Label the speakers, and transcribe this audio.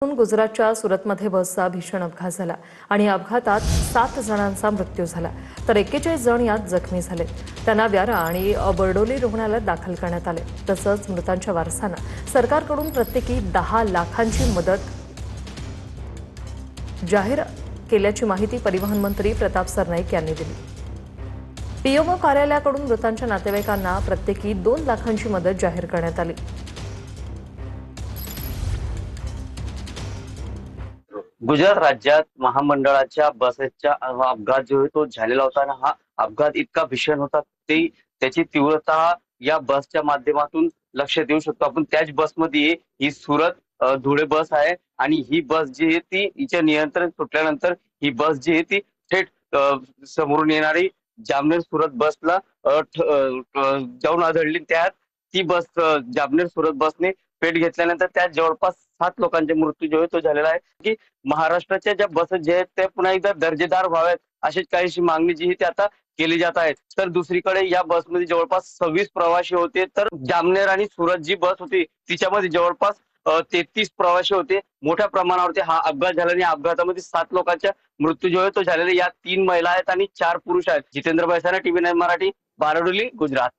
Speaker 1: गुजरातच्या सुरतमध्ये बसचा भीषण अपघात झाला आणि या अपघातात 7 जणांचा मृत्यू झाला तर 41 जण यात जखमी झाले। त्यांना व्यारा आणि बर्डोली रुग्णालयात दाखल करण्यात आले। तसंच मृतांच्या वारसांना सरकारकडून प्रत्येकी 10 लाखांची मदत जाहीर केल्याची माहिती परिवहन मंत्री प्रताप सरनाईक यांनी दिली। पीएमओ कार्यालयाकडून मृतांच्या नातेवाईकांना प्रत्येकी 2 लाखांची मदत जाहीर करण्यात आली।
Speaker 2: गुजरात राज्यात महामंडळाच्या बसेसचा अपघात जो आहे तो झालेला होता आणि हा अपघात इतका भीषण होता ते त्याची तीव्रता या बसच्या माध्यमातून लक्ष देऊ शकतो आपण। त्याच बसमध्ये ही सुरत धुळे बस आहे आणि ही बस जी आहे ती हिचे नियंत्रण सुटल्यानंतर ही बस जी आहे ती थेट समोरून येणारी जामनेर सुरत बसला जाऊन आदळली। त्यात ती बस जामनेर सुरत बसने पेट घेतल्यानंतर त्यात जवळपास 7 लोकांचे मृत्यू जो आहे तो झालेला आहे की महाराष्ट्राच्या ज्या बसेस जे आहेत ते पुन्हा एकदा दर्जेदार व्हाव्यात अशीच काहीशी मागणी जी ती आता केली जात आहे। तर दुसरीकडे या बसमध्ये जवळपास 26 प्रवासी होते तर जामनेर आणि सुरत जी बस होती तिच्यामध्ये जवळपास 33 प्रवासी होते। मोठ्या प्रमाणावरती हा अपघात झाला आणि या अपघातामध्ये 7 लोकांचा मृत्यू जो आहे तो झालेला। यात 3 महिला आहेत आणि 4 पुरुष आहेत। जितेंद्र बैसाना, TV9 मराठी, बारडोली, गुजरात।